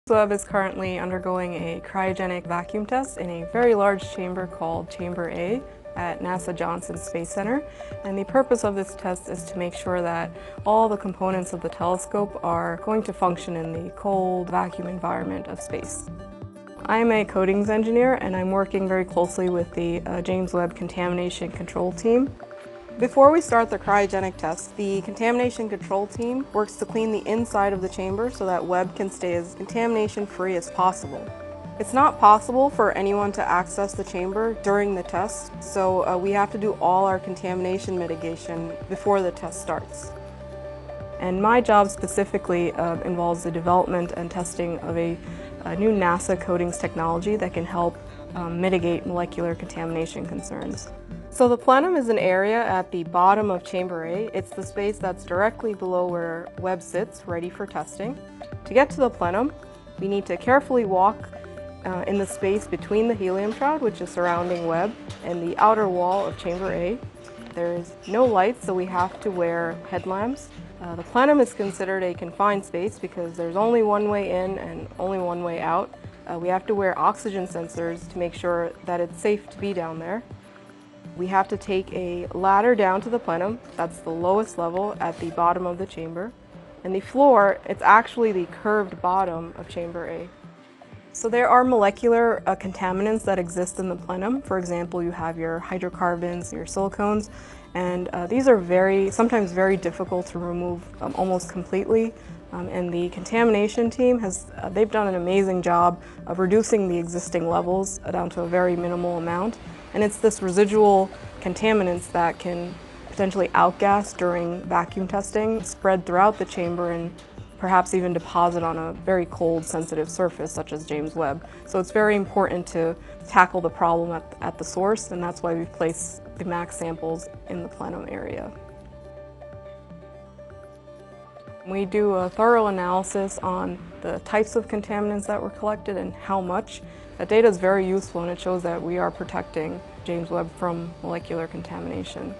Web is currently undergoing a cryogenic vacuum test in a very large chamber called Chamber A at NASA Johnson Space Center. And the purpose of this test is to make sure that all the components of the telescope are going to function in the cold vacuum environment of space. I'm a coatings engineer and I'm working very closely with the James Webb Contamination Control Team. Before we start the cryogenic test, the contamination control team works to clean the inside of the chamber so that Webb can stay as contamination-free as possible. It's not possible for anyone to access the chamber during the test, so we have to do all our contamination mitigation before the test starts. And my job specifically involves the development and testing of a new NASA coatings technology that can help mitigate molecular contamination concerns. So the plenum is an area at the bottom of Chamber A. It's the space that's directly below where Webb sits, ready for testing. To get to the plenum, we need to carefully walk in the space between the helium shroud, which is surrounding Webb, and the outer wall of Chamber A. There's no lights, so we have to wear headlamps. The plenum is considered a confined space because there's only one way in and only one way out. We have to wear oxygen sensors to make sure that it's safe to be down there. We have to take a ladder down to the plenum. That's the lowest level at the bottom of the chamber. And the floor, it's actually the curved bottom of Chamber A. So there are molecular contaminants that exist in the plenum. For example, you have your hydrocarbons, your silicones, and these are sometimes very difficult to remove almost completely. And the contamination team they've done an amazing job of reducing the existing levels down to a very minimal amount. And it's this residual contaminants that can potentially outgas during vacuum testing, spread throughout the chamber, and perhaps even deposit on a very cold, sensitive surface such as James Webb. So it's very important to tackle the problem at the source, and that's why we place the MAC samples in the plenum area. We do a thorough analysis on the types of contaminants that were collected and how much. That data is very useful and it shows that we are protecting James Webb from molecular contamination.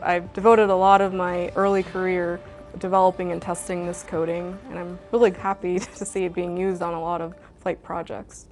I've devoted a lot of my early career developing and testing this coating, and I'm really happy to see it being used on a lot of flight projects.